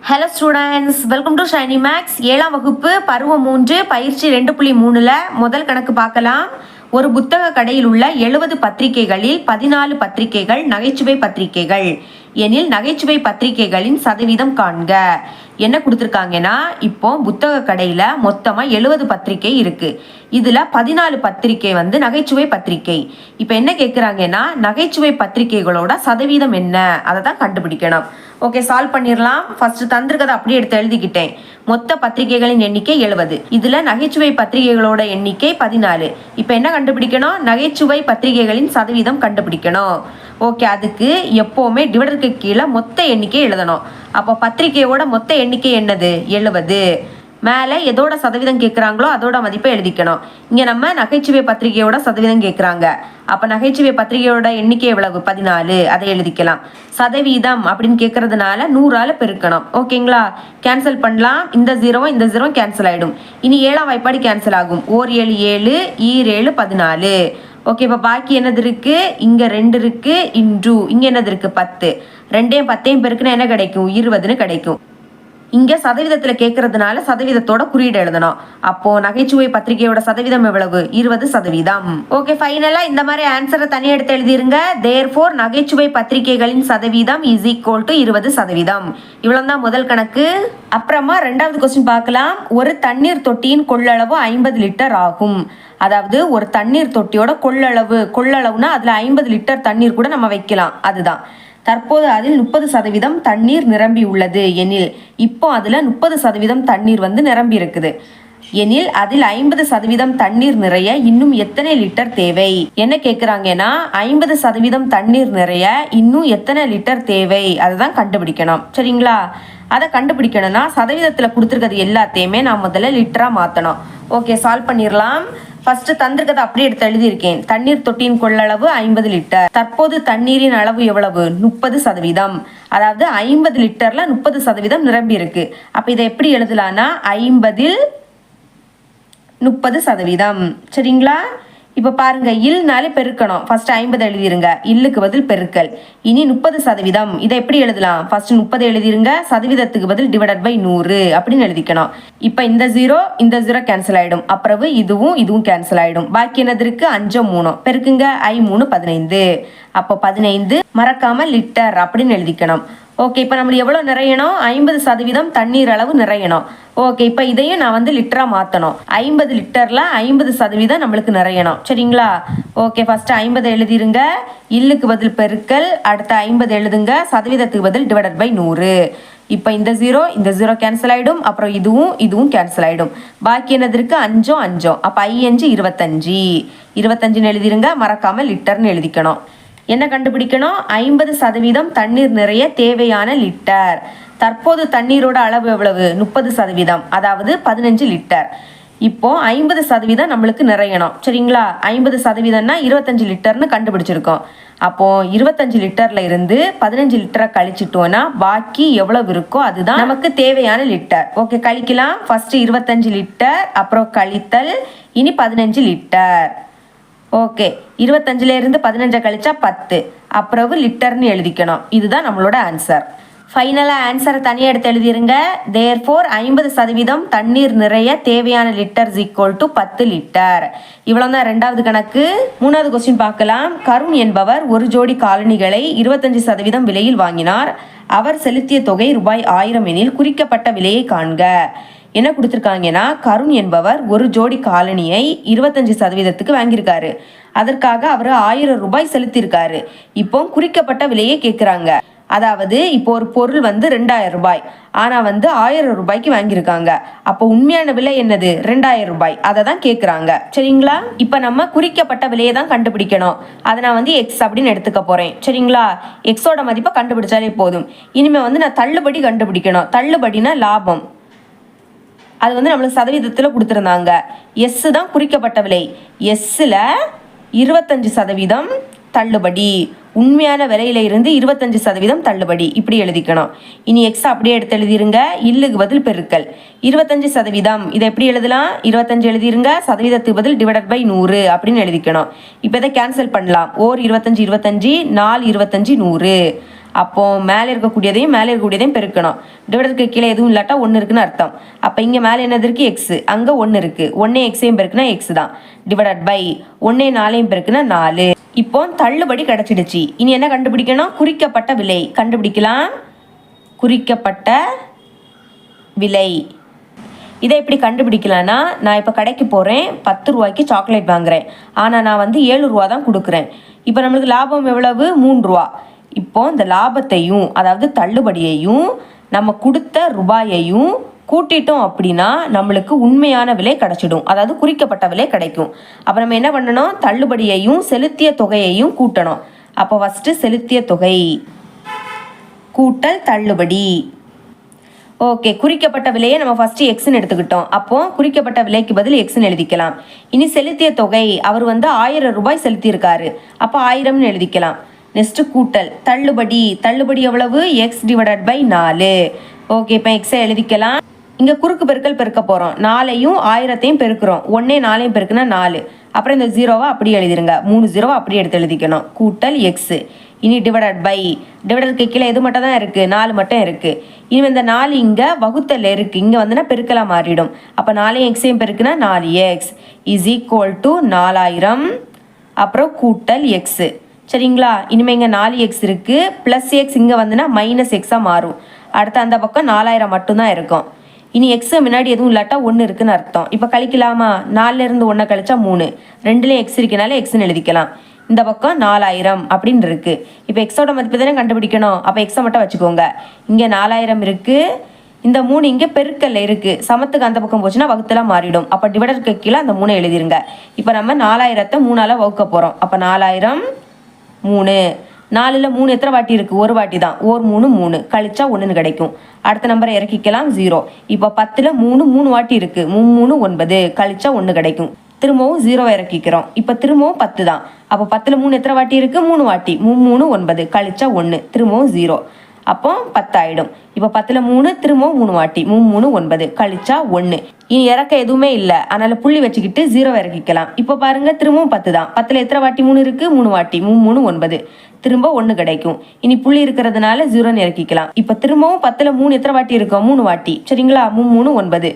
Hello students, welcome to Shiny Maths. 7ஆம் வகுப்பு பருவம் 3 பயிற்சி 2.3ல் முதல் கணக்கு பார்க்கலாம். ஒரு புத்தக கடையில் உள்ள 70 பத்திரிகைகளில் 14 பத்திரிகைகள் நகைச்சுவை பத்திரிகைகள் எனில் நகைச்சுவை பத்திரிகைகளின் சதவீதம் காண்க. என்ன கொடுத்துருக்காங்கன்னா, இப்போ புத்தக கடையில் மொத்தமாக 70 பத்திரிகை இருக்கு. இதில் 14 பத்திரிகை நகைச்சுவை பத்திரிகை. இப்போ என்ன கேட்குறாங்கன்னா, நகைச்சுவை பத்திரிகைகளோட சதவீதம் என்ன, அதை தான் கண்டுபிடிக்கணும். ஓகே, சால்வ் பண்ணிடலாம். ஃபர்ஸ்ட் தந்திருக்கதை அப்படியே எடுத்து எழுதிக்கிட்டேன். மொத்த பத்திரிகைகளின் எண்ணிக்கை 70. இதுல நகைச்சுவை பத்திரிகைகளோட எண்ணிக்கை 14. இப்போ என்ன கண்டுபிடிக்கணும்? நகைச்சுவை பத்திரிகைகளின் சதவீதம் கண்டுபிடிக்கணும். ஓகே, அதுக்கு எப்போவுமே டிவைடருக்கு கீழே மொத்த எண்ணிக்கை எழுதணும். அப்போ பத்திரிகையோட மொத்த எண்ணிக்கை என்னது? 70. மேலே எதோட சதவீதம் கேட்குறாங்களோ அதோட மதிப்பை எழுதிக்கணும். இங்கே நம்ம நகைச்சுவை பத்திரிகையோட சதவீதம் கேட்குறாங்க. அப்போ நகைச்சுவை பத்திரிகையோட எண்ணிக்கை எவ்வளவு? 14. அதை எழுதிக்கலாம். சதவீதம் அப்படின்னு கேட்கறதுனால 100ஆல் பெருக்கணும். ஓகேங்களா? கேன்சல் பண்ணலாம். இந்த 0 கேன்சல் ஆகிடும். இனி 7ஆம் வாய்ப்பாடு கேன்சல் ஆகும். 4 7 7 7 14. ஓகே, இப்போ பாக்கி என்னது இருக்கு? இங்கே 2 இருக்கு. இன்டு இங்கே என்னது இருக்கு? 10. 2 10 பெருக்குன்னா என்ன கிடைக்கும்? 20ன்னு கிடைக்கும். இங்கே சதவீதத்தில் கேட்கறதுனால சதவீதத்தோட குறியீடு எழுதணும். அப்போ நகைச்சுவை பத்திரிகையோட சதவீதம் எவ்வளவு? 20%. ஓகே, ஃபைனலாக இந்த மாதிரி ஆன்சரை தனியாக எடுத்து எழுதிருங்க. தேர்ஃபோர் நகைச்சுவை பத்திரிகைகளின் சதவீதம் இஸ் ஈக்குவல் டு 20%. இவ்வளோ தான் முதல் கணக்கு. அப்புறமா 2வது கொஸ்டின் பார்க்கலாம். ஒரு தண்ணீர் தொட்டியின் கொள்ளளவு 50 லிட்டர் ஆகும். அதாவது ஒரு தண்ணீர் தொட்டியோட கொள்ளளவுனா அதில் 50 லிட்டர் தண்ணீர் கூட நம்ம வைக்கலாம். அதுதான். தற்போது அதில் 30% தண்ணீர் நிரம்பி உள்ளது எனில், இப்போ அதில் 30% தண்ணீர் நிரம்பி இருக்குது எனில் அதில் 50% தண்ணீர் நிறைய இன்னும் எத்தனை லிட்டர் தேவை? என்ன கேட்குறாங்கன்னா, 50% தண்ணீர் நிறைய இன்னும் எத்தனை லிட்டர் தேவை, அதை தான் கண்டுபிடிக்கணும். சரிங்களா? அதை கண்டுபிடிக்கணும்னா சதவீதத்தில் கொடுத்துருக்கிறது எல்லாத்தையுமே நான் முதல்ல லிட்டராக மாற்றணும். ஓகே, சால்வ் பண்ணிடலாம். ஃபர்ஸ்ட் தந்திருக்கதை அப்படியே எடுத்து எழுதியிருக்கேன். தண்ணீர் தொட்டியின் கொள்ளளவு 50 லிட்டர். தற்போது தண்ணீரின் அளவு எவ்வளவு? 30%. அதாவது 50 லிட்டர்ல 30% நிரம்பி இருக்கு. அப்ப இதை எப்படி எழுதலாம்னா 50ல் 30%. சரிங்களா? இப்போ பாருங்க, இல்னாலே பெருக்கணும். ஃபர்ஸ்ட் 50 எழுதிருங்க. இல்லுக்கு பதில் பெருக்கல். இனி 30%. இதை எப்படி எழுதலாம்? ஃபர்ஸ்ட் 30 எழுதிருங்க. சதவீதத்துக்கு பதில் டிவைடட் பை 100 அப்படின்னு எழுதிக்கணும். இப்போ இந்த 0 கேன்சல் ஆயிடும். அப்புறம் இதுவும் கேன்சல் ஆயிடும். பாக்கி என்னது இருக்கு? 5 3 பெருக்குங்க. 3 15. அப்போ 15 மறக்காம லிட்டர் அப்படின்னு எழுதிக்கணும். ஓகே, இப்போ நம்மளுக்கு எவ்வளோ நிறையணும்? 50% தண்ணீர் அளவு நிறையணும். ஓகே, இப்போ இதையும் நான் லிட்டரா மாற்றணும். 50 லிட்டரில் 50% நம்மளுக்கு நிறையணும். சரிங்களா? Okay, first 50 எழுதிருங்க. இல்லுக்கு பதில் பெருக்கல். அடுத்த 50 எழுதுங்க. சதவீதத்துக்கு பதில் டிவைடட் பை 100. இப்போ இந்த 0 கேன்சல் ஆகிடும். அப்புறம் இதுவும் கேன்சல் ஆகிடும். பாக்கி என்னது இருக்கு? 5 5. அப்போ 5 25. 25ன்னு எழுதிருங்க. மறக்காம லிட்டர்னு எழுதிக்கணும். என்ன கண்டுபிடிக்கணும்? 50% தண்ணீர் நிறைய தேவையான லிட்டர். தற்போது தண்ணீரோட அளவு எவ்வளவு? 30%. அதாவது 15 லிட்டர். இப்போ 50% நம்மளுக்கு நிறையணும். சரிங்களா? 50%னா 25 லிட்டர்னு கண்டுபிடிச்சிருக்கோம். அப்போ 25 லிட்டர்ல இருந்து 15 லிட்டரை கழிச்சிட்டோம்னா பாக்கி எவ்வளவு இருக்கோ அதுதான் நமக்கு தேவையான லிட்டர். ஓகே, கழிக்கலாம். ஃபர்ஸ்ட் 25 லிட்டர், அப்புறம் கழித்தல், இனி 15 லிட்டர். ஓகே, 25ல இருந்து 15 கழிச்சா 10. அப்புறம் லிட்டர்னு எழுதிக்கணும். இதுதான் நம்மளோட ஆன்சர். ஃபைனலாக ஆன்சரை தனியாக எடுத்து எழுதிருங்க. தேர்ஃபோர் 50% தண்ணீர் நிறைய தேவையான லிட்டர் ஈக்குவல் டு 10 லிட்டர். இவ்வளோ தான் 2வது கணக்கு. 3வது கொஸ்டின் பார்க்கலாம். கருண் என்பவர் ஒரு ஜோடி காலணிகளை 25% விலையில் வாங்கினார். அவர் செலுத்திய தொகை ரூபாய் 1000 எனில் குறிக்கப்பட்ட விலையை காண்க. என்ன கொடுத்துருக்காங்கன்னா, கருண் என்பவர் ஒரு ஜோடி காலணியை 25%க்கு வாங்கியிருக்காரு. அதற்காக அவர் 1000 ரூபாய் செலுத்தியிருக்காரு. இப்போ குறிக்கப்பட்ட விலையை கேட்குறாங்க. அதாவது இப்போ ஒரு பொருள் 2000 ரூபாய், ஆனால் 1000 ரூபாய்க்கு வாங்கியிருக்காங்க. அப்போ உண்மையான விலை என்னது? 2000 ரூபாய். அதை தான் கேட்குறாங்க. சரிங்களா? இப்போ நம்ம குறிக்கப்பட்ட விலையை தான் கண்டுபிடிக்கணும். அதை நான் எக்ஸ் அப்படின்னு எடுத்துக்க போகிறேன். சரிங்களா? எக்ஸோட மதிப்பை கண்டுபிடிச்சாலே போதும். இனிமேல் நான் தள்ளுபடி கண்டுபிடிக்கணும். தள்ளுபடினா லாபம். அது நம்மளுக்கு சதவீதத்தில் கொடுத்துருந்தாங்க. எஸ் தான் குறிக்கப்பட்ட விலை. எஸ்ஸில் 25% தள்ளுபடி. உண்மையான விலையில இருந்து 25% தள்ளுபடி. இப்படி எழுதிக்கணும். இனி எக்ஸ் அப்படியே எடுத்து எழுதிருங்க. இல்லுக்கு பதில் பெருக்கல். 25%. இதை எப்படி எழுதலாம்? 25 எழுதிருங்க. சதவீதத்துக்கு பதில் டிவைடட் பை 100 அப்படின்னு எழுதிக்கணும். இப்போ இதை கேன்சல் பண்ணலாம். 25 25 4 25 100. அப்போ மேலே இருக்கக்கூடியதையும் பெருக்கணும். டிவைடருக்கு கீழே எதுவும் இல்லாட்டா 1 இருக்குன்னு அர்த்தம். அப்போ இங்கே மேலே என்னது இருக்குது? எக்ஸு. அங்கே 1 இருக்குது. 1 எக்ஸையும் பெருக்குனா எக்ஸ் தான். டிவைடட் பை 1 4 பெருக்குனா 4. இப்போ தள்ளுபடி கிடச்சிடுச்சு. இனி என்ன கண்டுபிடிக்கணும்? குறிக்கப்பட்ட விலை கண்டுபிடிக்கலாம். குறிக்கப்பட்ட விலை இதை எப்படி கண்டுபிடிக்கலான்னா, நான் இப்போ கடைக்கு போகிறேன், 10 ரூபாய்க்கு சாக்லேட் வாங்குறேன். ஆனால் நான் வந்து 7 ரூபா தான் கொடுக்குறேன். இப்போ நம்மளுக்கு லாபம் எவ்வளவு? 3 ரூபா. இப்போ இந்த லாபத்தையும் அதாவது தள்ளுபடியையும் நம்ம கொடுத்த ரூபாயையும் கூட்டிட்டோம் அப்படின்னா நம்மளுக்கு உண்மையான விலை கிடைச்சிடும். அதாவது குறிக்கப்பட்ட விலை கிடைக்கும். அப்போ நம்ம என்ன பண்ணணும்? தள்ளுபடியையும் செலுத்திய தொகையையும் கூட்டணும். அப்போ ஃபஸ்ட்டு செலுத்திய தொகை கூட்டல் தள்ளுபடி. ஓகே, குறிக்கப்பட்ட விலையை நம்ம ஃபஸ்ட்டு எக்ஸ்ன்னு எடுத்துக்கிட்டோம். அப்போ குறிக்கப்பட்ட விலைக்கு பதில் எக்ஸ்ன்னு எழுதிக்கலாம். இனி செலுத்திய தொகை அவர் வந்து 1000 ரூபாய் செலுத்தியிருக்காரு. அப்போ 1000ன்னு எழுதிக்கலாம். நெக்ஸ்ட்டு கூட்டல் தள்ளுபடி எவ்வளவு? X divided by 4. ஓகே, இப்போ எக்ஸை எழுதிக்கலாம். இங்கே குறுக்கு பெருக்கல் பெருக்க போகிறோம். 4ஐயும் 1000ஐயும் பெருக்கிறோம். 1 4 பெருக்குனா 4. அப்புறம் இந்த 0வை அப்படியே எழுதிருங்க. 3 0வை அப்படியே எடுத்து எழுதிக்கணும். கூட்டல் எக்ஸு. இனி டிவைடருக்கு கீழே எது மட்டும் தான் இருக்குது? 4 மட்டும் இருக்குது. இனி இந்த 4 இங்கே வகுத்தல் இருக்குது. இங்கே வந்துன்னா பெருக்கலாக மாறிடும். அப்போ 4 எக்ஸையும் பெருக்குனா 4x இஸ் ஈக்குவல் டு 4000 அப்புறம் கூட்டல் எக்ஸு. சரிங்களா? இனிமேல் இங்கே 4x இருக்குது. ப்ளஸ் எக்ஸ் இங்கே வந்துன்னா மைனஸ் எக்ஸாக மாறும். அடுத்து அந்த பக்கம் 4000 மட்டும்தான் இருக்கும். இனி எக்ஸு முன்னாடி எதுவும் இல்லாட்டா 1 இருக்குன்னு அர்த்தம். இப்போ கழிக்கலாமா? 4லேருந்து 1 கழிச்சா 3. 2லேயும் எக்ஸ் இருக்கனால எக்ஸ்ன்னு எழுதிக்கலாம். இந்த பக்கம் 4000 அப்படின்னு இருக்குது. இப்போ எக்ஸோட மதிப்பு தானே கண்டுபிடிக்கணும். அப்போ எக்ஸை மட்டும் வச்சுக்கோங்க. இங்கே 4000 இருக்குது. இந்த 3 இங்கே பெருக்கல்ல இருக்குது. சமத்துக்கு அந்த பக்கம் போச்சுன்னா வகுத்தலாம் மாறிடும். அப்போ டிவைடருக்கு கீழே அந்த 3 எழுதிருங்க. இப்போ நம்ம 4000ஐ 3ஆல் வகுக்க போகிறோம். அப்போ 4000 3. 4ல் 3 எத்தனை வாட்டி இருக்குது? ஒரு வாட்டி தான். 1 3 3 கழிச்சா 1ன்னு கிடைக்கும். அடுத்த நம்பரை இறக்கிக்கலாம் 0. இப்போ 10ல் 3 வாட்டி இருக்குது. 3 3 9 கழிச்சா 1 கிடைக்கும். திரும்பவும் 0வை இறக்கிக்கிறோம். இப்போ திரும்பவும் 10 தான். அப்போ 10ல் 3 எத்தனை வாட்டி இருக்குது? 3 வாட்டி. 3 3 9 கழிச்சா 1 திரும்பவும் 0. அப்போ 10 ஆகிடும். இப்போ 10ல் 3 திரும்பவும் 3 வாட்டி. 3 3 9 கழிச்சா 1. இனி இறக்க எதுவுமே இல்லை. அதனால் புள்ளி வச்சுக்கிட்டு 0வை இறக்கிக்கலாம். இப்போ பாருங்கள், திரும்பவும் 10 தான். 10ல் எத்தனை வாட்டி 3 இருக்குது? 3 வாட்டி. 3 3 9 திரும்ப 1 கிடைக்கும். இனி புள்ளி இருக்கிறதுனால 0ன்னு இறக்கிக்கலாம். இப்போ திரும்பவும் 10ல் 3 எத்தனை வாட்டி இருக்கும்? 3 வாட்டி. சரிங்களா? 3 3 9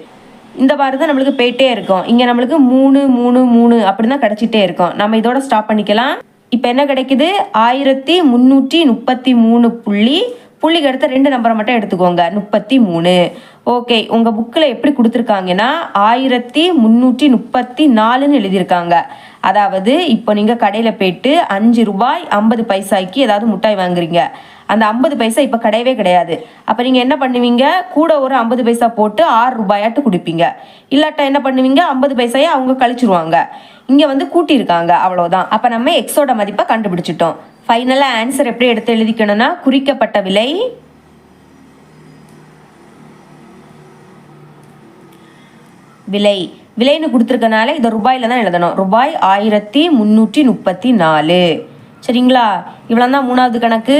இந்த மாதிரி தான் நம்மளுக்கு போயிட்டே இருக்கும். இங்கே நம்மளுக்கு 3 3 3 அப்படி தான் கிடச்சிட்டே இருக்கும். நம்ம இதோட ஸ்டாப் பண்ணிக்கலாம். இப்போ என்ன கிடைக்குது? 1333 புள்ளிக்கு அடுத்த 2 நம்பரை மட்டும் எடுத்துக்கோங்க. 33. ஓகே, உங்கள் புக்கில் எப்படி கொடுத்துருக்காங்கன்னா 1334ன்னு எழுதியிருக்காங்க. அதாவது இப்போ நீங்கள் கடையில் போயிட்டு 5 ரூபாய் 50 பைசாய்க்கு ஏதாவது முட்டாய் வாங்குறீங்க. அந்த 50 பைசா இப்போ கிடையவே கிடையாது. அப்போ நீங்கள் என்ன பண்ணுவீங்க? கூட ஒரு 50 பைசா போட்டு 6 ரூபாயாட்டு கொடுப்பீங்க. இல்லாட்டா என்ன பண்ணுவீங்க? 50 பைசாயை அவங்க கழிச்சிருவாங்க. இங்கே வந்து கூட்டியிருக்காங்க, அவ்வளோதான். அப்போ நம்ம எக்ஸோட மதிப்பை கண்டுபிடிச்சிட்டோம். ஃபைனலாக ஆன்சர் எப்படி எடுத்து எழுதிக்கணும்னா, குறிக்கப்பட்ட விலைன்னு கொடுத்துருக்கனால இதை ரூபாயில் தான் எழுதணும். ரூபாய் 1334. சரிங்களா? இவ்வளோ தான் 3வது கணக்கு.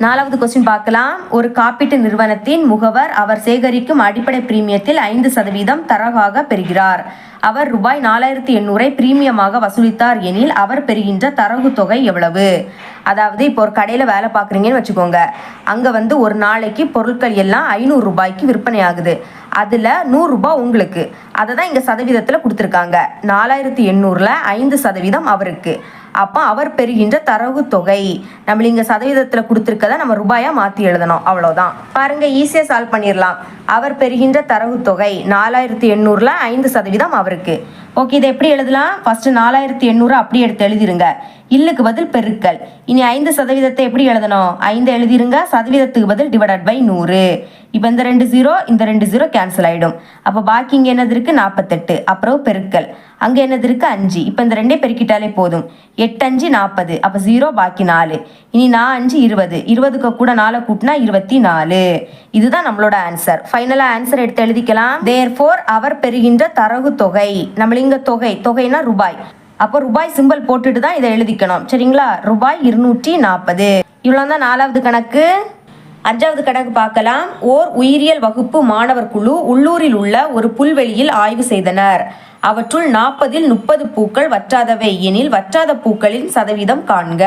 4வது கொஸ்டின் பார்க்கலாம். ஒரு காப்பீட்டு நிறுவனத்தின் முகவர் அவர் சேகரிக்கும் அடிப்படை பிரீமியத்தில் 5% தரகாக பெறுகிறார். அவர் ரூபாய் 4800 பிரீமியமாக வசூலித்தார் எனில் அவர் பெறுகின்ற தரகு தொகை எவ்வளவு? அதாவது இப்போ ஒரு கடையில் வேலை பார்க்குறீங்கன்னு வச்சுக்கோங்க. அங்கே வந்து ஒரு நாளைக்கு பொருட்கள் எல்லாம் 500 ரூபாய்க்கு விற்பனை ஆகுது. அதில் 100 ரூபாய் உங்களுக்கு. அதை தான் இங்கே சதவீதத்தில் கொடுத்துருக்காங்க. 4800ல் 5% அவருக்கு. அப்போ அவர் பெறுகின்ற தரகு தொகை நம்ம இங்கே சதவீதத்தில் கொடுத்துருக்கதை நம்ம ரூபாயாக மாற்றி எழுதணும். அவ்வளோதான். பாருங்கள், ஈஸியாக சால்வ் பண்ணிடலாம். அவர் பெறுகின்ற தரகு தொகை 4800ல் 5% அவருக்கு. ஓகே, இதை எப்படி எழுதலாம்? ஃபஸ்ட்டு 4800 அப்படி எடுத்து எழுதிருங்க. இல்லுக்கு பதில் பெருக்கல். இனி 5% எப்படி எழுதணும்? 5 எழுதிருங்க. சதவீதத்துக்கு பதில் டிவைடட் பை 100. இப்போ இந்த 2 0 இந்த 2 0 கேன்சல் ஆகிடும். அப்போ பாக்கி இங்கே என்னது இருக்குது? 48. அப்புறம் பெருக்கல். அங்கே என்னது இருக்குது? 5. இப்போ இந்த 2 பெருக்கிட்டாலே போதும். 8 5 40. அப்போ 0 பாக்கி 4. இனி 4 5 20. 20க்கு கூட 4 கூட்டினா 24. இதுதான் நம்மளோட ஆன்சர். ஃபைனலாக ஆன்சர் எடுத்து எழுதிக்கலாம். தேர்ஃபோர் அவர் பெறுகின்ற தரகு தொகை, நம்மள இங்கே தொகைனா ரூபாய். அப்போ ரூபாய் சிம்பிள் போட்டுட்டு தான் இதை எழுதிக்கணும். சரிங்களா? ரூபாய் 240. இவ்வளோ தான் 4வது கணக்கு. 5வது கணக்கு பார்க்கலாம். ஓர் உயிரியல் வகுப்பு மாணவர் குழு உள்ளூரில் உள்ள ஒரு புல்வெளியில் ஆய்வு செய்தனர். அவற்றுள் 40ல் 30 பூக்கள் வற்றாதவை எனில் வற்றாத பூக்களின் சதவீதம் காண்க.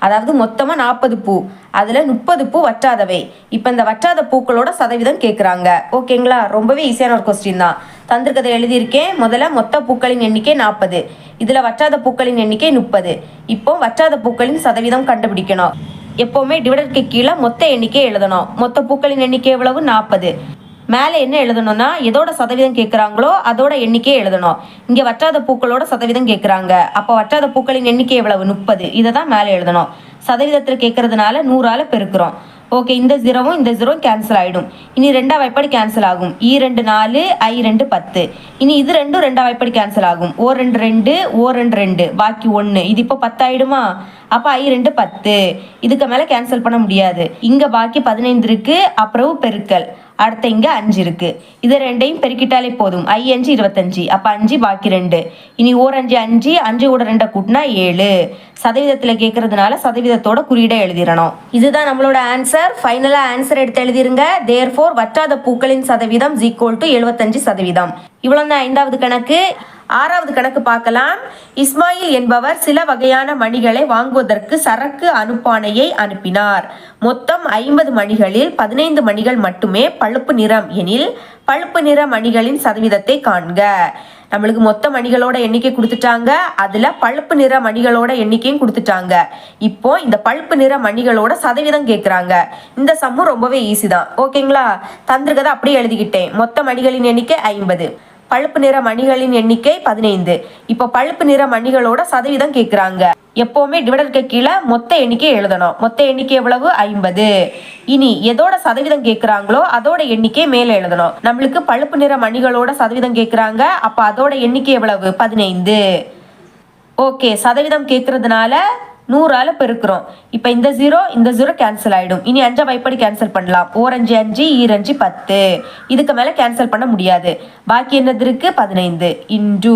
அதாவது மொத்தமாக 40 பூ, அதில் 30 பூ வற்றாதவை. இப்போ இந்த வற்றாத பூக்களோட சதவீதம் கேட்குறாங்க. ஓகேங்களா, ரொம்பவே ஈஸியான ஒரு கொஸ்டின் தான். தந்திருக்கதை எழுதியிருக்கேன். முதல்ல மொத்த பூக்களின் எண்ணிக்கை 40, இதில் வற்றாத பூக்களின் எண்ணிக்கை 30. இப்போ வற்றாத பூக்களின் சதவீதம் கண்டுபிடிக்கணும். எப்போவுமே டிவைடருக்கு கீழே மொத்த எண்ணிக்கை எழுதணும். மொத்த பூக்களின் எண்ணிக்கை எவ்வளவு? 40. மேலே என்ன எழுதணும்னா எதோட சதவீதம் கேட்குறாங்களோ அதோட எண்ணிக்கையை எழுதணும். இங்கே வற்றாத பூக்களோட சதவீதம் கேட்குறாங்க. அப்போ வற்றாத பூக்களின் எண்ணிக்கை எவ்வளவு? 30. இதை தான் மேலே எழுதணும். சதவீதத்தில் கேட்கறதுனால 100ஆல் பெருக்கிறோம். ஓகே, இந்த 0வும் இந்த 0வும் கேன்சல் ஆகிடும். இனி 2ஆம் வாய்ப்பாடு கேன்சல் ஆகும். E2 4, I2 10. இனி இது 2ம் 2ஆம் வாய்ப்பாடு கேன்சல் ஆகும். O2 2, O2 2, பாக்கி 1. இது இப்போ 10 ஆகிடுமா? அப்போ I2 10. இதுக்கு மேலே கேன்சல் பண்ண முடியாது. இங்கே பாக்கி 15 இருக்கு. அப்புறம் பெருக்கல். அடுத்த இங்கே 5 இருக்கு. இது ரெண்டையும் பெருக்கிட்டாலே போதும். I5 25. அப்போ 5 பாக்கி 2. இனி O5 5, 5 கூட 2 கூட்டினா 7. சதவீதத்தில் கேட்கறதுனால சதவீதத்தோட குறியீடை எழுதிடணும். இதுதான் நம்மளோட ஆன்சர். ஃபைனலாக ஆன்சர் எடுத்து எழுதிருங்க. தேர்ஃபோர் வற்றாத பூக்களின் சதவீதம் = 75%. இவ்வளோ தான் 5வது கணக்கு. 6வது கணக்கு பார்க்கலாம். இஸ்மாயில் என்பவர் சில வகையான மணிகளை வாங்குவதற்கு சரக்கு அனுப்பானையை அனுப்பினார். மொத்தம் 50 மணிகளில் 15 மணிகள் மட்டுமே பழுப்பு நிறம் எனில் பழுப்பு நிற மணிகளின் சதவீதத்தை காண்க. நம்மளுக்கு மொத்த மணிகளோட எண்ணிக்கை கொடுத்துட்டாங்க. அதில் பழுப்பு நிற மணிகளோட எண்ணிக்கையும் கொடுத்துட்டாங்க. இப்போ இந்த பழுப்பு நிற மணிகளோட சதவீதம் கேட்குறாங்க. இந்த சம்மும் ரொம்பவே ஈஸி தான். ஓகேங்களா, தந்திருக்கதை அப்படியே எழுதிக்கிட்டேன். மொத்த மணிகளின் எண்ணிக்கை 50, பழுப்பு நிற மணிகளின் எண்ணிக்கை 15. இப்போ பழுப்பு நிற மணிகளோட சதவீதம் கேட்குறாங்க. எப்போவுமே டிவைடருக்கு கீழே மொத்த எண்ணிக்கை எழுதணும். மொத்த எண்ணிக்கை எவ்வளவு? 50. இனி எதோட சதவீதம் கேட்குறாங்களோ அதோட எண்ணிக்கை மேலே எழுதணும். நம்மளுக்கு பழுப்பு நிற மணிகளோட சதவீதம் கேட்குறாங்க. அப்போ அதோட எண்ணிக்கை எவ்வளவு? 15. ஓகே, சதவீதம் கேட்கறதுனால 100ஆல் பெருக்கிறோம். இப்போ இந்த 0 கேன்சல் ஆகிடும். இனி 5ஆம் வாய்ப்பாடு கேன்சல் பண்ணலாம். O5 5, E2 10. இதுக்கு மேலே கேன்சல் பண்ண முடியாது. பாக்கி என்னது இருக்கு? 15 இன்டு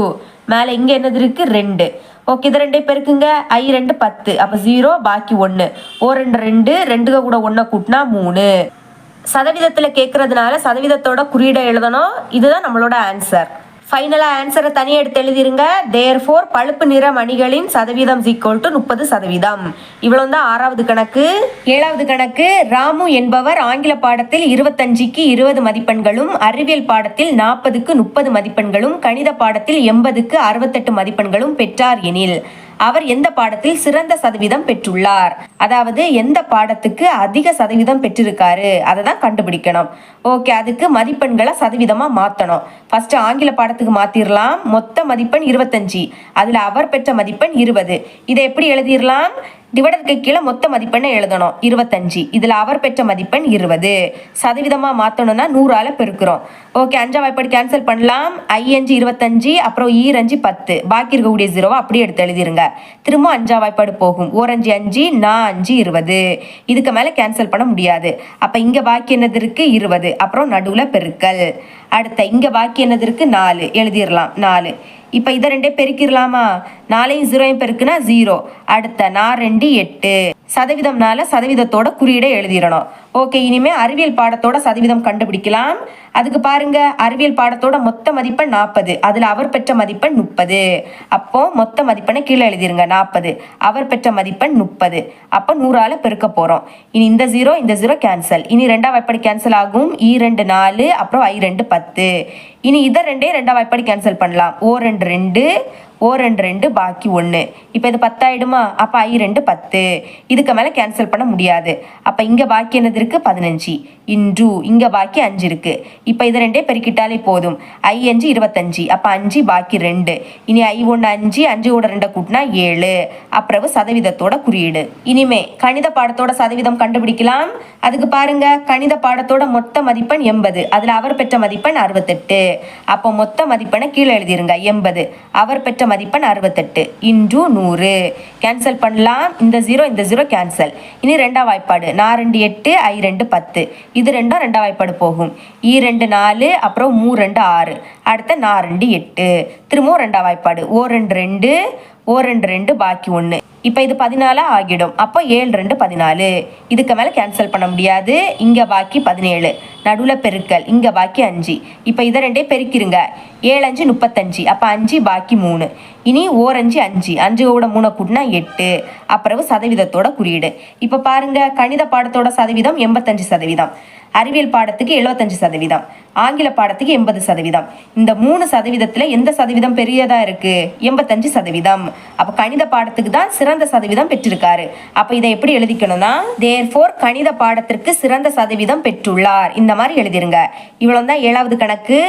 மேலே இங்கே என்னது இருக்கு? 2. ஓகே, இது 2 பெருக்குங்க. I2 10. அப்போ 0 பாக்கி 1. O2 2, 2 கூட 1 கூட்டினா 3. சதவீதத்தில் கேட்கறதுனால சதவீதத்தோட குறியீடை எழுதணும். இதுதான் நம்மளோட ஆன்சர். ஃபைனலாக ஆன்சரை தனியாக எடுத்து எழுதிருங்க. தேர்ஃபோர் பழுப்பு நிற மணிகளின் சதவீதம் = 30%. இவ்வளோ தான் 6வது கணக்கு. 7வது கணக்கு. ராமு என்பவர் ஆங்கில பாடத்தில் 25க்கு 20 மதிப்பெண்களும், அறிவியல் பாடத்தில் 40க்கு 30 மதிப்பெண்களும், கணித பாடத்தில் 80க்கு 68 மதிப்பெண்களும் பெற்றார் எனில் அவர் எந்த பாடத்தில் சிறந்த சதவீதம் பெற்றுள்ளார்? அதாவது எந்த பாடத்துக்கு அதிக சதவீதம் பெற்றிருக்காரு அதை தான் கண்டுபிடிக்கணும். ஓகே, அதுக்கு மதிப்பெண்களை சதவீதமாக மாற்றணும். ஃபர்ஸ்ட் ஆங்கில பாடத்துக்கு மாற்றிடலாம். மொத்த மதிப்பெண் 25, அதில் அவர் பெற்ற மதிப்பெண் 20. இதை எப்படி எழுதிடலாம்? டிவைடருக்கு கீழே மொத்த மதிப்பெண்ணை எழுதணும். 25, இதில் அவர் பெற்ற மதிப்பெண் 20. சதவீதமாக மாற்றணும்னா 100ஆல் பெருக்கிறோம். ஓகே, 5ஆம் வாய்ப்பாடு கேன்சல் பண்ணலாம். I5 25, அப்புறம் E2 10. பாக்கி இருக்கக்கூடிய 0வை அப்படியே எடுத்து எழுதிருங்க. திரும்ப 5ஆம் வாய்ப்பாடு போகும். O5 5, நான் 5 20. இதுக்கு மேலே கேன்சல் பண்ண முடியாது. அப்போ இங்கே பாக்கி என்னது இருக்கு? 20. அப்புறம் நடுவில் பெருக்கல். அடுத்த இங்கே பாக்கி என்னது இருக்கு? 4. எழுதிடலாம் 4. இப்போ இதை 2 பெருக்கிடலாமா? 4ஐயும் 0ஐயும் பெருக்குனா 0. அடுத்த 4 2 8. சதவீதம்னால சதவீதத்தோட குறியீடை எழுதிடணும். ஓகே, இனிமேல் அறிவியல் பாடத்தோட சதவீதம் கண்டுபிடிக்கலாம். அதுக்கு பாருங்க, அறிவியல் பாடத்தோட மொத்த மதிப்பெண் 40, அதில் அவர் பெற்ற மதிப்பெண் 30. அப்போ மொத்த மதிப்பெண்ணை கீழே எழுதிருங்க 40, அவர் பெற்ற மதிப்பெண் 30. அப்போ 100ஆல் பெருக்க போகிறோம். இனி இந்த 0 கேன்சல். இனி 2ஆம் வாய்ப்பாடு கேன்சல் ஆகும். E2 4, அப்புறம் I2 10. இனி இதை 2ஆம் வாய்ப்பாடு கேன்சல் பண்ணலாம். O2 2, O2 2, பாக்கி 1. இப்போ இது 10 ஆகிடுமா? அப்போ I2 10. இதுக்கு மேலே கேன்சல் பண்ண முடியாது. அப்போ இங்கே பாக்கி என்னது இருக்குது? 15 இன்டு இங்கே பாக்கி 5 இருக்குது. இப்போ இதை 2 பெருக்கிட்டாலே போதும். I5 25. அப்போ 5 பாக்கி 2. இனி I1 5, 5 கூட 2 கூட்டினா 7. அப்புறம் சதவீதத்தோட குறியீடு. இனிமே கணித பாடத்தோட சதவீதம் கண்டுபிடிக்கலாம். அதுக்கு பாருங்க, கணித பாடத்தோட மொத்த மதிப்பெண் 80, அதில் அவர் பெற்ற மதிப்பெண் 68. அப்போ மொத்த மதிப்பெண்ணை கீழே எழுதிருங்க 80, அவர் பெற்ற மதிப்பெண் 68 இன்டு 100. கேன்சல் பண்ணலாம். இந்த 0 கேன்சல். இனி 2ஆம் வாய்ப்பாடு. நான் 2 8, I2 10. இது 2ம் 2ஆம் வாய்ப்பாடு போகும். E2 4, அப்புறம் 3 2 6. அடுத்த நான் 2 8. திரும்பவும் 2ஆம் வாய்ப்பாடு. O2 2, O2 2, பாக்கி 1. இப்போ இது 14 ஆகிடும். அப்போ 7 2 14. இதுக்கு மேலே கேன்சல் பண்ண முடியாது. இங்கே பாக்கி 17. நடுவில் பெருக்கல், இங்கே பாக்கி 5. இப்போ இதை ரெண்டே பெருக்கிருங்க. 7 5 35, அப்போ 5 பாக்கி 3. இனி 4 5 5, 5 கூட 3 கூட்டினா 8. அப்புறம் சதவீதத்தோட குறியீடு. இப்போ பாருங்க, கணித பாடத்தோட சதவீதம் 85%, அறிவியல் பாடத்துக்கு 75%, ஆங்கில பாடத்துக்கு 80%. இந்த 3% எந்த சதவீதம் பெரியதா இருக்கு? 85%. அப்ப கணித பாடத்துக்கு தான் சிறந்த சதவீதம் பெற்றிருக்காரு. அப்ப இதை எப்படி எழுதிக்கணும்னா, therefore கணித பாடத்திற்கு சிறந்த சதவீதம் பெற்றுள்ளார், இந்த மாதிரி எழுதிருங்க. இவ்வளவுதான் 7வது கணக்கு.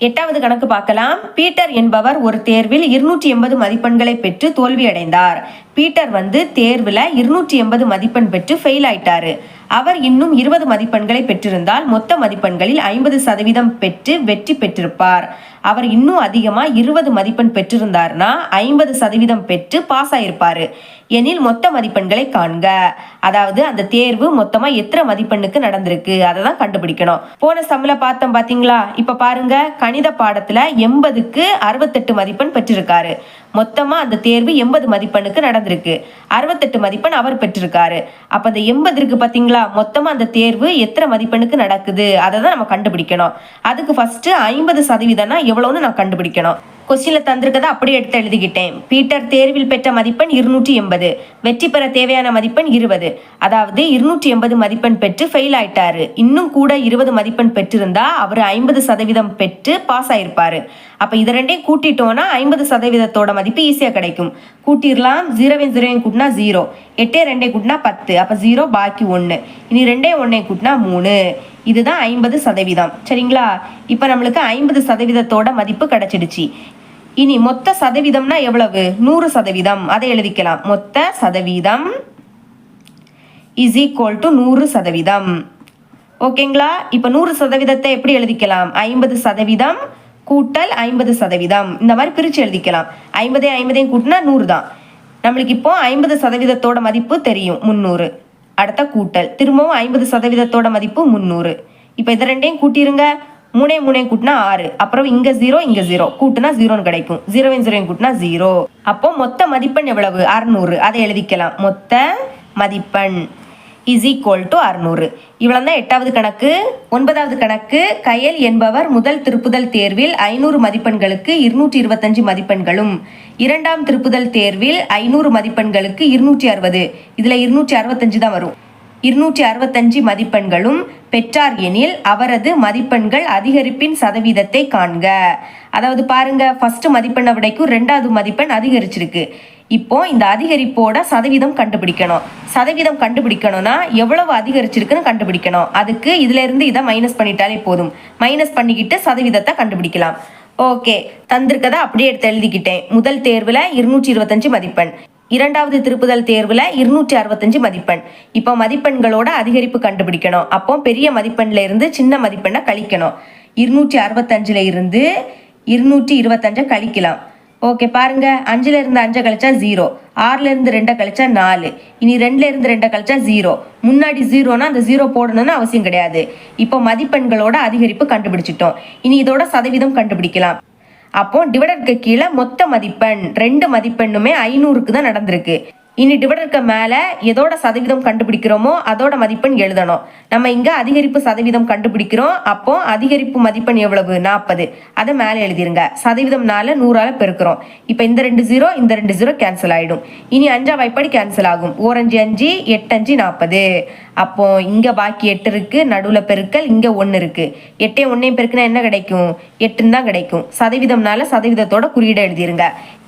8வது கணக்கு பார்க்கலாம். பீட்டர் என்பவர் ஒரு தேர்வில் 280 மதிப்பெண்களை பெற்று தோல்வி அடைந்தார். பீட்டர் தேர்வில் 280 மதிப்பெண் பெற்று ஃபெயில் ஆயிட்டாரு. அவர் இன்னும் 20 மதிப்பெண்களை பெற்றிருந்தால் மொத்த மதிப்பெண்களில் 50% பெற்று வெற்றி பெற்றிருப்பார். அவர் இன்னும் அதிகமா 20 மதிப்பெண் பெற்றிருந்தார்னா 50% பெற்று பாஸ் ஆயிருப்பாரு. எனில் மொத்த மதிப்பெண்களை காண்க. அதாவது அந்த தேர்வு மொத்தமா எத்தனை மதிப்பெண்ணுக்கு நடந்திருக்கு அதை தான் கண்டுபிடிக்கணும். போன சம்ல பார்த்தோம் பாத்தீங்களா? இப்ப பாருங்க, கணித பாடத்துல 80க்கு 68 மதிப்பெண் பெற்றிருக்காரு. மொத்தமா அந்த தேர்வு 80 மதிப்பெண்ணுக்கு நடந்திருக்கு. 68 மதிப்பெண் அவர் பெற்றிருக்காரு. அப்ப அந்த 80 இருக்கு பாத்தீங்களா, மொத்தமா அந்த தேர்வு எத்தனை மதிப்பெண்ணுக்கு நடக்குது அதை தான் நம்ம கண்டுபிடிக்கணும். அதுக்கு ஃபர்ஸ்ட் 50% எவ்வளவுன்னு நான் கண்டுபிடிக்கணும். கொஸ்டின்ல தந்திருக்கதை அப்படியே எடுத்து எழுதிக்கிட்டேன். பீட்டர் தேர்வில் பெற்ற மதிப்பெண் 280, வெற்றி பெற தேவையான மதிப்பெண் 20. அதாவது 280 மதிப்பெண் பெற்று ஃபெயில் ஆயிட்டாரு. இன்னும் கூட 20 மதிப்பெண் பெற்றிருந்தா அவர் 50% பெற்று பாஸ் ஆயிருப்பாரு. அப்ப இது ரெண்டையும் கூட்டிட்டோம்னா 50%தோட மதிப்பு ஈஸியா கிடைக்கும். கூட்டிடலாம். 0 0 கூட்டினா 0, 8 2 கூட்டினா 10, அப்ப 0 பாக்கி 1. இனி 2 1 கூட்டினா 3. இதுதான் 50%. சரிங்களா? இப்ப நம்மளுக்கு 50%தோட மதிப்பு கிடைச்சிடுச்சு. இனி மொத்த சதவீதம்னா எவ்வளவு? 100%. அதை எழுதிக்கலாம். மொத்த சதவீதம் இஸ் ஈக்குவல் டு 100%. ஓகேங்களா? இப்ப 100%த்தை எப்படி எழுதிக்கலாம்? 50% கூட்டல் 50%. இந்த மாதிரி பிரிச்சு எழுதிக்கலாம். 50 50 கூட்டினா 100 தான். நம்மளுக்கு இப்போ 50%தோட மதிப்பு தெரியும் 300. அடுத்த கூட்டல், திரும்பவும் 50%தோட மதிப்பு 300. இப்போ இதை ரெண்டையும் கூட்டிருங்க. 3 3 கூட்டினா 6. அப்புறம் இங்க 0 இங்க 0 கூட்டினா 0 கிடைக்கும். 0 0 கூட்டினா 0. அப்போ மொத்த மதிப்பெண் எவ்வளவு? 600. அதை எழுதிக்கலாம். மொத்த மதிப்பெண் இஸ் ஈக்குவல் டு 600. இவ்வளவு தான் 8வது கணக்கு. 9வது கணக்கு. கயல் என்பவர் முதல் திருப்புதல் தேர்வில் 500 மதிப்பெண்களுக்கு 225 மதிப்பெண்களும், 2ஆம் திருப்புதல் தேர்வில் 500 மதிப்பெண்களுக்கு 260, இதுல 265 தான் வரும், 265 மதிப்பெண்களும் பெற்றார் எனில் அவரது மதிப்பெண்கள் அதிகரிப்பின் சதவீதத்தை காண்க. அதாவது பாருங்க, ஃபர்ஸ்ட் மதிப்பெண்ணை விடைக்கும் 2வது மதிப்பெண் அதிகரிச்சிருக்கு. இப்போ இந்த அதிகரிப்போட சதவீதம் கண்டுபிடிக்கணும். சதவீதம் கண்டுபிடிக்கணும்னா எவ்வளவு அதிகரிச்சிருக்குன்னு கண்டுபிடிக்கணும். அதுக்கு இதுல இருந்து இதை மைனஸ் பண்ணிட்டாலே போதும். மைனஸ் பண்ணிக்கிட்டு சதவீதத்தை கண்டுபிடிக்கலாம். ஓகே, தந்திருக்கதை அப்படியே எடுத்து எழுதிக்கிட்டேன். முதல் தேர்வுல 225 மதிப்பெண், 2வது திருப்புதல் தேர்வுல 265 மதிப்பெண். இப்போ மதிப்பெண்களோட அதிகரிப்பு கண்டுபிடிக்கணும். அப்போ பெரிய மதிப்பெண்ல இருந்து சின்ன மதிப்பெண்ணை கழிக்கணும். 265ல இருந்து 225 கழிக்கலாம். ஓகே பாருங்க, 5ல இருந்து 5 கழிச்சா 0, 6ல இருந்து 2 கழிச்சா 4, இனி 2ல இருந்து 2 கழிச்சா 0. முன்னாடி 0னா அந்த 0 போடணும்னு அவசியம் கிடையாது. இப்போ மதிப்பெண்களோட அதிகரிப்பு கண்டுபிடிச்சிட்டோம். இனி இதோட சதவீதம் கண்டுபிடிக்கலாம். அப்போ டிவைடருக்கு கீழே மொத்த மதிப்பெண் 2 மதிப்பெண்ணுமே 500க்கு தான் நடந்திருக்கு. இனி டிவைடருக்கு மேல எதோட சதவீதம் கண்டுபிடிக்கிறோமோ அதோட மதிப்பெண் எழுதணும். நம்ம இங்க அதிகரிப்பு சதவீதம் கண்டுபிடிக்கிறோம். அப்போ அதிகரிப்பு மதிப்பெண் எவ்வளவு? 40. அதை மேல எழுதிருங்க. சதவீதம் 4 100ஆல பெருக்கிறோம். இப்ப இந்த 2 0 இந்த 2 0 கேன்சல் ஆயிடும். இனி 5ஆம் வாய்ப்பாடு கேன்சல் ஆகும். 4 5 5, 8 5 40. அப்போ இங்க பாக்கி 8 இருக்கு, நடுவுல பெருக்கல், இங்க 1 இருக்கு. 8 1 பெருக்குனா என்ன கிடைக்கும்? 8 தான் கிடைக்கும். சதவீதம்னால சதவீதத்தோட குறியீடு எழுதிருங்க.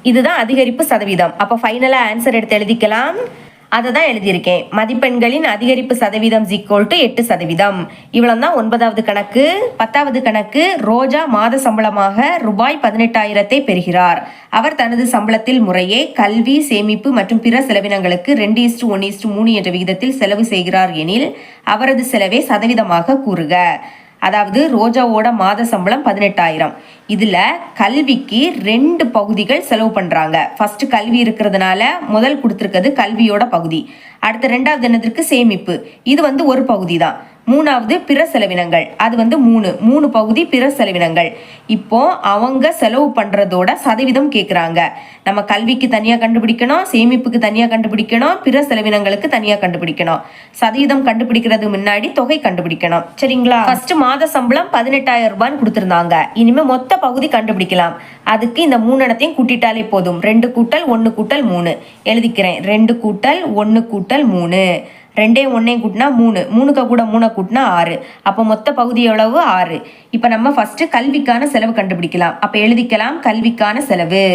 இதுதான் அதிகரிப்பு சதவீதம். அப்ப ஃபைனலா ஆன்சர் எடுத்து எழுதிக்கலாம். அதை தான் எழுதியிருக்கேன். மதிப்பெண்களின் அதிகரிப்பு சதவீதம் = 8%. இவ்வளவு தான் 9வது கணக்கு. 10வது கணக்கு. ரோஜா மாத சம்பளமாக ரூபாய் 18,000 பெறுகிறார். அவர் தனது சம்பளத்தில் முறையே கல்வி, சேமிப்பு மற்றும் பிற செலவினங்களுக்கு 2:1:3 என்ற விகிதத்தில் செலவு செய்கிறார் எனில் அவரது செலவை சதவீதமாக கூறுக. அதாவது ரோஜாவோட மாத சம்பளம் 18,000. இதுல கல்விக்கு 2 பகுதிகள் செலவு பண்றாங்க. ஃபர்ஸ்ட் கல்வி இருக்கிறதுனால முதல் கொடுத்துருக்கிறது கல்வியோட பகுதி. அடுத்த 2வது என்னதுக்கு? சேமிப்பு. இது ஒரு பகுதி தான். மூணாவது பிற செலவினங்கள், அது வந்து 3 பகுதி பிற செலவினங்கள். இப்போ அவங்க செலவு பண்றதோட சதவீதம் கேட்குறாங்க. நம்ம கல்விக்கு தனியா கண்டுபிடிக்கணும், சேமிப்புக்கு தனியா கண்டுபிடிக்கணும், பிற செலவினங்களுக்கு தனியா கண்டுபிடிக்கணும். சதவீதம் கண்டுபிடிக்கிறது முன்னாடி தொகை கண்டுபிடிக்கணும். சரிங்களா? ஃபர்ஸ்ட் மாத சம்பளம் 18,000 ரூபான்னு கொடுத்துருந்தாங்க. இனிமே மொத்த பகுதி கண்டுபிடிக்கலாம். அதுக்கு இந்த 3 இடத்தையும் கூட்டிட்டாலே போதும். 2 கூட்டல் 1 கூட்டல் 3 எழுதிக்கிறேன். 2 கூட்டல் 1 கூட்டல் 3, 2 1 கூட்டினா 3, 3 கூட 3 கூட்டினா 6. அப்போ மொத்த பகுதி எவ்வளவு? 6. இப்போ நம்ம ஃபர்ஸ்ட் கல்விக்கான செலவு கண்டுபிடிக்கலாம். அப்போ எழுதிக்கலாம், கல்விக்கான செலவு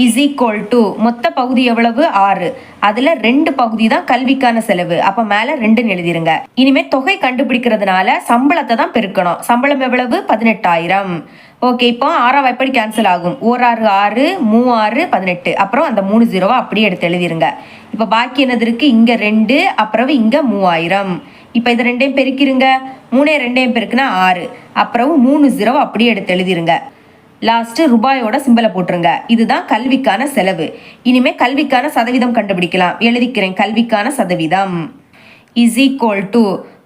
இஸ் ஈக்குவல் டு மொத்த பகுதி எவ்வளவு? 6. அதுல 2 பகுதி தான் கல்விக்கான செலவு. அப்ப மேல 2ன்னு எழுதிருங்க. இனிமே தொகை கண்டுபிடிக்கிறதுனால சம்பளத்தை தான் பெருக்கணும். சம்பளம் எவ்வளவு? 18,000. ஓகே, இப்போ 6 எப்படி கேன்சல் ஆகும்? 1 6 6, 3 6 18. அப்புறம் அந்த 3 0 அப்படியே எடுத்து எழுதிருங்க. இப்ப பாக்கி என்னது இருக்கு? இங்க 2, அப்புறம் இங்க 3000. இப்ப இது 2ஐயும் பெருக்கிருங்க. 3 2ஐயும் பெருக்குனா 6, அப்புறம் 3 0 அப்படியே எடுத்து எழுதிருங்க. லாஸ்ட் ரூபாயோட சிம்பலை போட்டுருங்க. இதுதான் கல்விக்கான செலவு. இனிமே கல்விக்கான சதவீதம் கண்டுபிடிக்கலாம். எழுதிக்கிறேன், கல்விக்கான சதவீதம் இஸ் ஈக்குவல் டு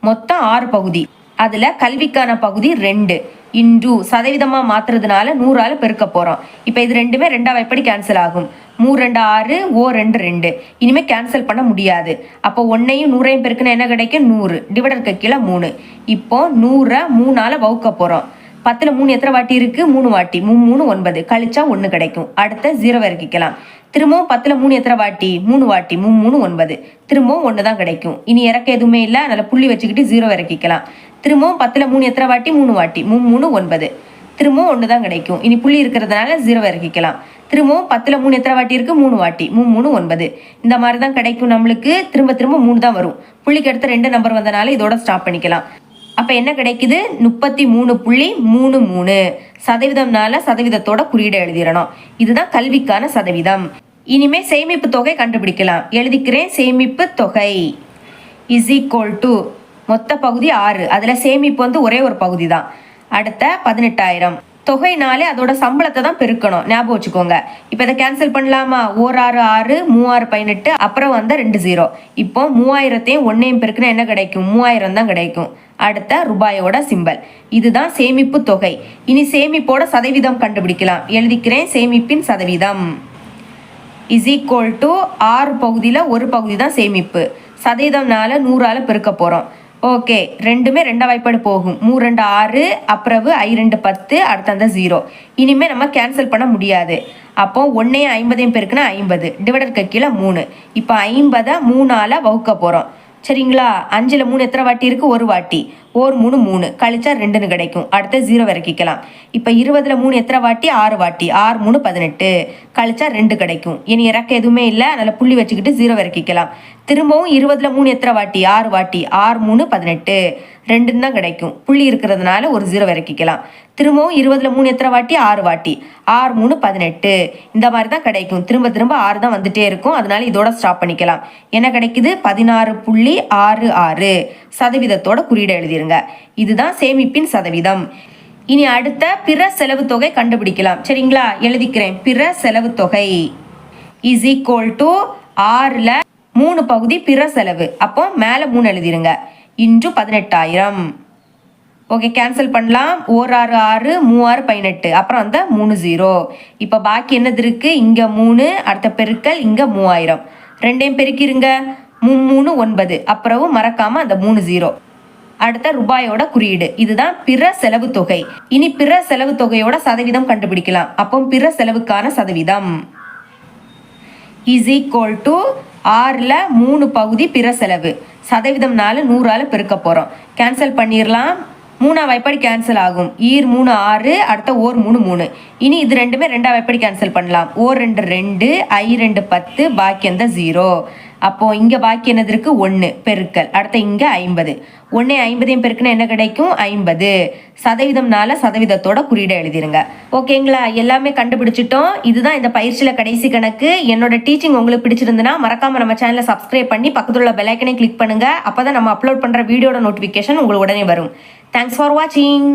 மொத்தம் 6 பகுதி, அதுல கல்விக்கான பகுதி 2 இன்டு சதவீதமா மாத்துறதுனால 100ஆல பெருக்க போறோம். இப்ப இது ரெண்டுமே 2 எப்படி கேன்சல் ஆகும்? 3 2 6, ஓ 2 2. இனிமே கேன்சல் பண்ண முடியாது. அப்போ 1ஐயும் 100ஐயும் பெருக்குனா என்ன கிடைக்கும்? 100. டிவைடருக்கு கீழே 3. இப்போ 100 3ஆல வகுக்க போறோம். 10ல் 3 எத்தனை வாட்டி இருக்கு? 3 வாட்டி. 3 3 9, கழிச்சா 1 கிடைக்கும். அடுத்த 0 இறக்கிக்கலாம். திரும்பவும் 10ல் 3 எத்தனை வாட்டி? 3 வாட்டி. 3 3 9, திரும்பவும் 1 தான் கிடைக்கும். இனி இறக்க எதுவுமே இல்லை, அதனால புள்ளி வச்சுக்கிட்டு 0 இறக்கிக்கலாம். திரும்பவும் 10ல் 3 எத்தனை வாட்டி? 3 வாட்டி. 3 3 9, திரும்பவும் 1 தான் கிடைக்கும். இனி புள்ளி இருக்கிறதுனால 0 இறக்கிக்கலாம். திரும்பவும் 10ல் 3 எத்தனை வாட்டி இருக்கு? 3 வாட்டி. 3 3 9, இந்த மாதிரி தான் கிடைக்கும் நம்மளுக்கு. திரும்ப 3 தான் வரும். புள்ளிக்கு அடுத்த 2 நம்பர் வந்தனால இதோட ஸ்டாப் பண்ணிக்கலாம். அப்ப என்ன கிடைக்குது? 33.33. சதவீதம்னால சதவீதத்தோட குறியீடு எழுதிடணும். இதுதான் கல்விக்கான சதவீதம். இனிமே சேமிப்பு தொகை கண்டுபிடிக்கலாம். எழுதிக்கிறேன், சேமிப்பு தொகை இஸ் ஈக்குவல் டு மொத்த பகுதி 6, அதுல சேமிப்பு வந்து ஒரே ஒரு பகுதி தான். அடுத்த 18,000. தொகைனாலே அதோட சம்பளத்தை தான் பெருக்கணும், ஞாபகம் வச்சுக்கோங்க. இப்போ இதை கேன்சல் பண்ணலாமா? 1 6 6, 3 6 18, அப்புறம் வந்த 2 0. இப்போ 3000ஐயும் 1ஐயும் பெருக்குனா என்ன கிடைக்கும்? 3000 தான் கிடைக்கும். அடுத்த ரூபாயோட சிம்பல். இதுதான் சேமிப்பு தொகை. இனி சேமிப்போட சதவீதம் கண்டுபிடிக்கலாம். எழுதிக்கிறேன், சேமிப்பின் சதவீதம் இஸ் ஈக்குவல் டு 6 பகுதியில் ஒரு பகுதி தான் சேமிப்பு. சதவீதம்னால 100ஆல பெருக்க போறோம். ஓகே, ரெண்டுமே 2 வாய்ப்பாடு போகும். 3 2 6, அப்புறம் I 2 10, அடுத்த அந்த 0. இனிமே நம்ம கேன்சல் பண்ண முடியாது. அப்போ 1ஐயும் 50ஐயும் பெருக்குனா 50, டிவைடருக்கு கீழே 3. இப்போ 50 3ஆல வகுக்க போறோம். சரிங்களா? 5ல் 3 எத்தனை வாட்டி இருக்கு? ஒரு வாட்டி. 1 3 3, கழிச்சா 2ன்னு கிடைக்கும். அடுத்த 0 இறக்கிக்கலாம். இப்போ 20ல் 3 எத்தனை வாட்டி? 6 வாட்டி. 6 3 18, கழிச்சா 2 கிடைக்கும். இனி இறக்க எதுவுமே இல்லை, அதனால புள்ளி வச்சுக்கிட்டு 0 இறக்கிக்கலாம். திரும்பவும் 20ல் 3 எத்தனை வாட்டி? 6 வாட்டி. 6 3 18, 2ன்னு தான் கிடைக்கும். புள்ளி இருக்கிறதுனால ஒரு 0 இறக்கிக்கலாம். திரும்பவும் 20ல் 3 எத்தனை வாட்டி? 6 வாட்டி. 6 3 18, இந்த மாதிரி தான் கிடைக்கும். திரும்ப திரும்ப 6 தான் வந்துட்டே இருக்கும், அதனால இதோட ஸ்டாப் பண்ணிக்கலாம். என்ன கிடைக்குது? 16.66 சதவீதத்தோட குறியீடு எழுதிருங்க. இதுதான் சேமிப்பின் சதவீதம். இனி அடுத்த பிற செலவு தொகை கண்டுபிடிக்கலாம். சரிங்களா? எழுதிக்கிறேன், பிற செலவு தொகை இஸ் ஈக்குவல் டு 6ல் 3 பகுதி பிற செலவு. அப்போ மேல 3 எழுதிருங்க. இன்டு 18,000. ஓகே, கேன்சல் பண்ணலாம். 1 6 6, 3 6 18, அப்புறம் அந்த 3 0. இப்போ பாக்கி என்னது இருக்கு? இங்க 3, அடுத்த பெருக்கல் இங்க 3000. 2ஐயும் பெருக்கிருங்க. 3 3 9, அப்புறம் மறக்காம அந்த 3 0. அடுத்த ரூபாயோட குறியீடு. இதுதான் பிற செலவு தொகை. இனி பிற செலவு தொகையோட சதவீதம் கண்டுபிடிக்கலாம். அப்போ பிற செலவுக்கான சதவீதம் இஸ் ஈக்குவல் டு 6ல் 3 பகுதி பிற செலவு. சதவீதம்னால 100ஆல பெருக்க போறோம். கேன்சல் பண்ணிடலாம். 3 வாய்ப்பாடு கேன்சல் ஆகும். 3 6, அடுத்த 1 3 3. இனி இது ரெண்டுமே 2 வாய்ப்பாடு கேன்சல் பண்ணலாம். 1 2 2, I 2 10, பாக்கி அந்த 0. அப்போ இங்க பாக்கி என்னது இருக்கு? 1 பெருக்கல், அடுத்த இங்க 50. 1 50ஐயும் பெருக்குனா என்ன கிடைக்கும்? 50. சதவீதம்னால சதவீதத்தோட குறியீடை எழுதிருங்க. ஓகேங்களா? எல்லாமே கண்டுபிடிச்சிட்டோம். இதுதான் இந்த பயிற்சியில கடைசி கணக்கு. என்னோட டீச்சிங் உங்களுக்கு பிடிச்சிருந்துன்னா மறக்காம நம்ம சேனலை சப்ஸ்கிரைப் பண்ணி பக்கத்துல உள்ள பெல் ஐக்கனை கிளிக் பண்ணுங்க. அப்பதான் நம்ம அப்லோட் பண்ற வீடியோட நோட்டிபிகேஷன் உங்களுக்கு உடனே வரும். தேங்க்ஸ் ஃபார் வாட்சிங்.